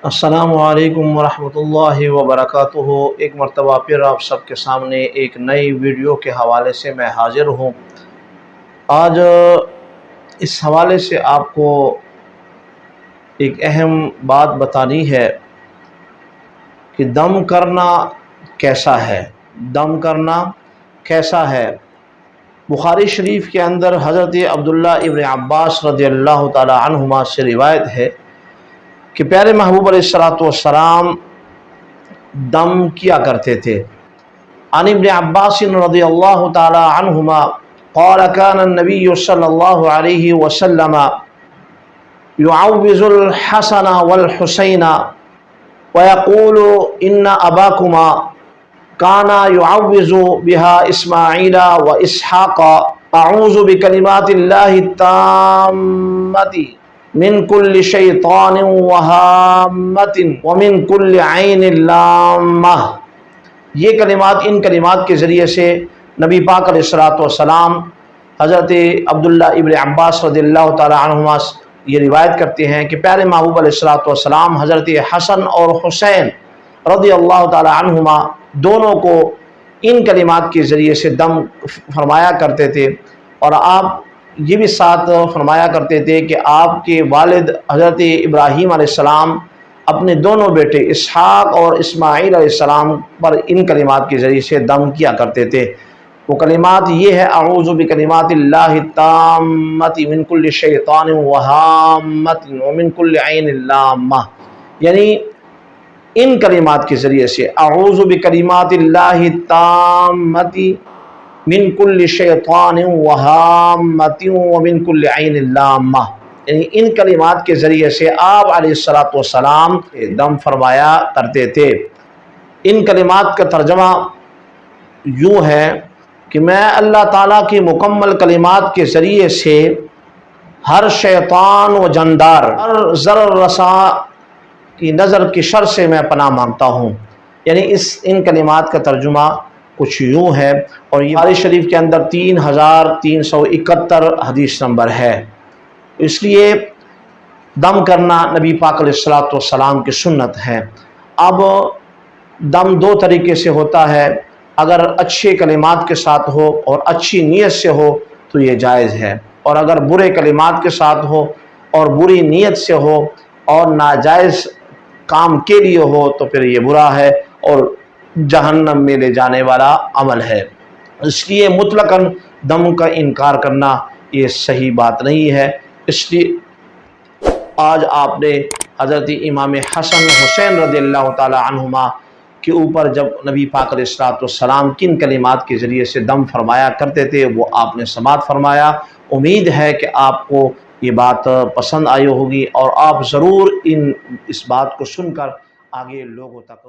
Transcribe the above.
السلام علیکم ورحمۃ اللہ وبرکاتہ۔ ایک مرتبہ پھر آپ سب کے سامنے ایک نئی ویڈیو کے حوالے سے میں حاضر ہوں۔ آج اس حوالے سے آپ کو ایک اہم بات بتانی ہے کہ دم کرنا کیسا ہے۔ دم کرنا کیسا ہے؟ بخاری شریف کے اندر حضرت عبداللہ ابن عباس رضی اللہ تعالی عنہما سے روایت ہے کہ پیارے محبوب علیہ السلام دم کیا کرتے تھے۔ عن ابن عباس رضی اللہ تعالی عنہما قال كان النبي صلی اللہ علیہ وسلم يعوذ الحسن والحسین ويقول ان اباكما كان يعوذ بها اسماعیل واسحاق اعوذ بکلمات اللہ التامۃ من کل شیطان وہامۃ ومن کل عین لامہ۔ یہ کلمات، ان کلمات کے ذریعے سے نبی پاک علیہ السلام حضرت عبداللہ ابن عباس رضی اللہ تعالی عنہما یہ روایت کرتے ہیں کہ پیارے محبوب علیہ السلام حضرت حسن اور حسین رضی اللہ تعالی عنہما دونوں کو ان کلمات کے ذریعے سے دم فرمایا کرتے تھے، اور آپ یہ بھی ساتھ فرمایا کرتے تھے کہ آپ کے والد حضرت ابراہیم علیہ السلام اپنے دونوں بیٹے اسحاق اور اسماعیل علیہ السلام پر ان کلمات کے ذریعے سے دم کیا کرتے تھے۔ وہ کلمات یہ ہے: اعوذ بکلمات اللہ التامۃ من کل شیطان وہامۃ ومن کل عین لامہ، یعنی ان کلمات کے ذریعے سے اعوذ بکلمات اللہ التامۃ من کل شیطان وہامۃ ومن کل عین لامہ، یعنی ان کلمات کے ذریعے سے آپ علیہ السلام دم فرمایا کرتے تھے۔ ان کلمات کا ترجمہ یوں ہے کہ میں اللہ تعالیٰ کی مکمل کلمات کے ذریعے سے ہر شیطان و جاندار، ہر ضرر رسا کی نظر کی شر سے میں پناہ مانگتا ہوں۔ یعنی ان کلمات کا ترجمہ کچھ یوں ہے، اور یہ بخاری شریف کے اندر 3371 حدیث نمبر ہے۔ اس لیے دم کرنا نبی پاک علیہ السلام کی سنت ہے۔ اب دم دو طریقے سے ہوتا ہے، اگر اچھے کلمات کے ساتھ ہو اور اچھی نیت سے ہو تو یہ جائز ہے، اور اگر برے کلمات کے ساتھ ہو اور بری نیت سے ہو اور ناجائز کام کے لیے ہو تو پھر یہ برا ہے اور جہنم میں لے جانے والا عمل ہے۔ اس لیے مطلقاً دم کا انکار کرنا یہ صحیح بات نہیں ہے۔ اس لیے آج آپ نے حضرت امام حسن حسین رضی اللہ تعالی عنہما کے اوپر جب نبی پاک علیہ السلام کن کلمات کے ذریعے سے دم فرمایا کرتے تھے وہ آپ نے سماعت فرمایا۔ امید ہے کہ آپ کو یہ بات پسند آئی ہوگی، اور آپ ضرور اس بات کو سن کر آگے لوگوں تک